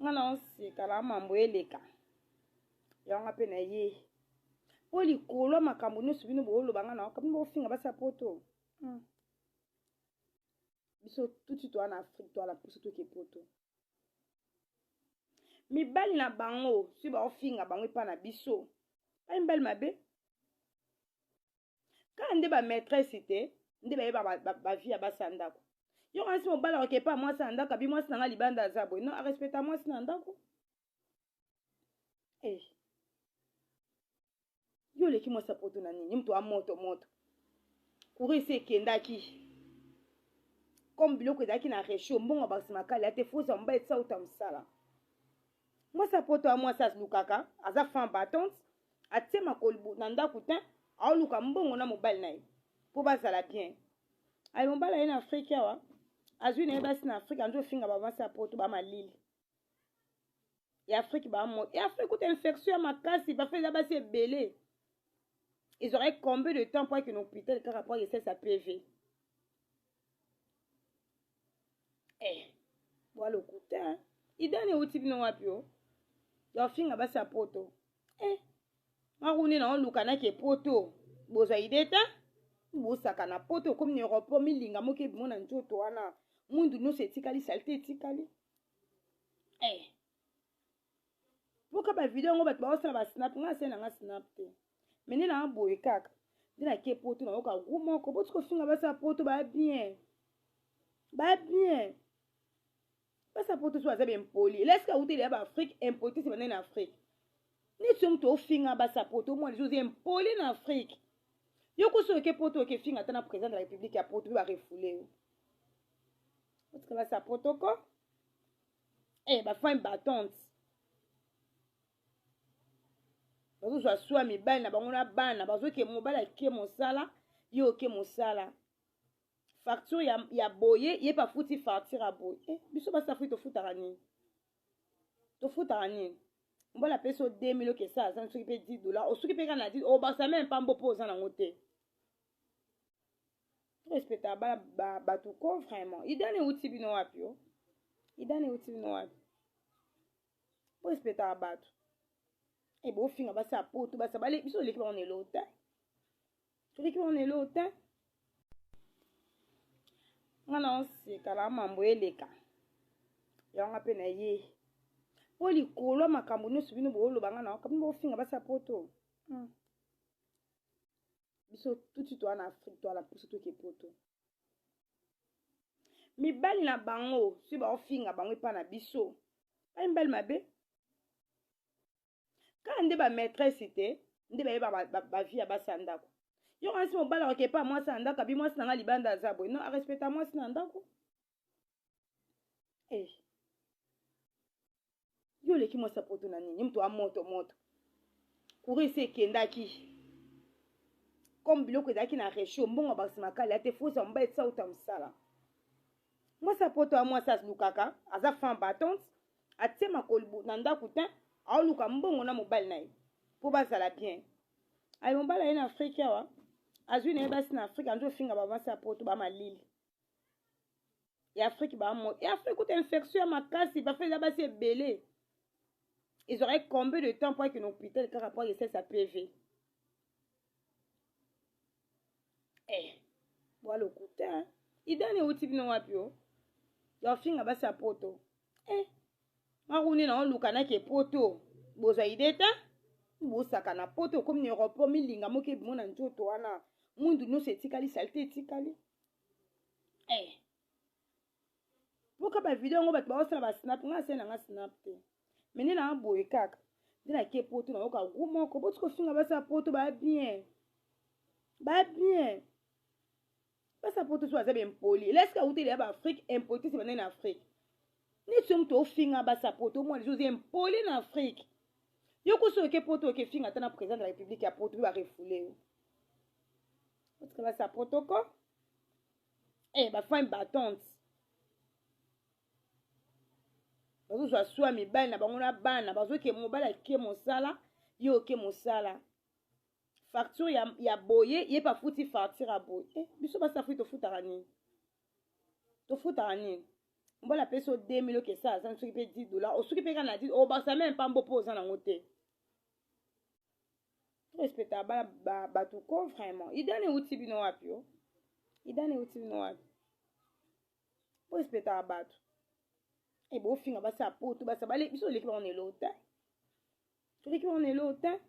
Ngana osika la mambo eleka. Yanga pe na ye. Oli kolo makambo nyonso bino boloba ngana okabi bofinga basa poto. Biso tuti to na Afrique to la puso to ke poto. Mibali na bango si ba ofinga bango pa na biso. Ba mbali mabe. Ka nde ba maîtresse te, nde ba vie ba sandako. Yo kansi mobala ke pa moi sandako bi moi sinanga libanda za boy. Non, a respecta moi sinandako. Eh. Yo leki moi sapoto na nini mtu a moto. Kuri se kendaki. Comme biloko ezaki na resho mbongo basimakali ate fosa mba etsa utamsala. Moi sapoto a moi sas lukaka aza femme battante atie makolibu na ndako te aoluka mbongo na mobali na ye po bazala bien. Ay mobali ye na Afrique awa azwi na ye basi na Afrique anzo finga ba sapoto ba malili. Ya Afrique ba mo. Ya Afrique toute infection ya makasi ba fait basi ebele. Ils auraient combien de temps pour que nos hôpital par rapport à sa PV. Eh, voilà le coup hein. Il donne au type non apio. Ya finga ba sa poto. Eh. Maruni na lukana ke poto. Boza ideta. Bosaka na poto comme ni Europe milinga moke bimona njoto wana. Mundu no se tikali salte tikali. Eh. Boka ba video ngo bat ba osala ba snap nga sena nga snap te. Mene na boye kaka. Dina ke poto na yoka gumo ko botiko finga ba sa poto ba bien. Ba bien. Ba sa poto so azabe impoli. Laisse ka outé ba Afrique importer c'est en Afrique. Ni tum to finga ba sa poto moi les choses impoli en Afrique. Yoko so ke poto ke finga tana président de la République ya poto ba refouler. Parce que ba sa poto ko eh ba femme battante. Bazo so aswa mibali na bango na bana bazo ke mobala ke mosala yo ke mosala. Facture ya boye ye pa futi facture a boye. Eh biso ba sa futi to futara nini. To futara nini. Mbola peso 2000 ke ça ça soki pe $10. O soki pe kana 10 o ba sa même pas mbo poza na ngote. Respecta ba tout ko vraiment. Idane uti bino wapi yo. Idane uti bino wapi. Respecta ba tout. Et bon finga ba sa poto ba sa bale biso l'équipe on est l'autre. Sur l'équipe on est l'autre. Ngana osika la mambo eleka. Yanga pe na ye. Oli kolo makambo nyonso bino boloba ngana okabi bofinga ba sa poto. Biso tuti to na Afrique to la puso to ke poto. Mibali na bango si ba ofinga bango pa na biso. Ba mbali mabe. Ka nde ba maîtresse te, nde ba vie ba sandako. Yo kansi mobala ke pa moi sandako bi moi sinanga libanda za boy. Non, a respecta moi sinandako. Eh. Yo leki moi sapoto na nini mtu a moto. Kuri se kendaki. Comme biloko ezaki na resho mbongo basimakali ate fosa mba etsa utamsala. Moi sapoto a moi sas lukaka aza femme battante atie makolibu na ndako te aoluka mbongo na mobali na ye po bazala bien. Ay mobala ye na Afrique awa azwi na ye basi na Afrique anzo finga ba sa poto ba malili. Ya Afrique ba mo. Ya Afrique toute infection ya makasi ba fait basi ebele. Ils auraient combien de temps pour que nos hôpital par rapport à sa PV. Eh. Voilà le coup hein. Il donne au type non wapi yo. Ya finga ba sa poto. Eh. Maruni na lukana ke poto. Boza ideta. Bosaka na poto comme ni Europe milinga moke bimona njoto wana. Mundu no se tikali salte tikali. Eh. Boka ba video ngo bat ba osala ba snap nga sena nga snap te. Mene na boye kaka. Dina ke poto na yoka gumo ko botiko finga ba sa poto ba bien. Ba bien. Ba sa poto so azabe impoli. Laisse ka outé ba Afrique importer c'est en Afrique. Ni tum to finga ba sa poto moi les choses impoli en Afrique. Yoko so ke poto ke finga tana président de la République ya poto ba refouler. Parce que ba sa poto ko eh ba femme battante. Bazo so aswa mibali na bango na bana bazo ke mobala ke mosala yo ke mosala. Facture ya boye ye pa futi facture a boye. Eh biso ba sa futi to futara nini. To futara nini. mbola peso 2000 ke ça ça soki pe $10 o soki pe kana 10 o ba ça même pas mbo poza na ngote respecta ba tu ko vraiment idane uti bino wapi yo idane uti bino wapi respecta batu e bo finga basa poto basa bale biso leki ba on est lota to leki on est lota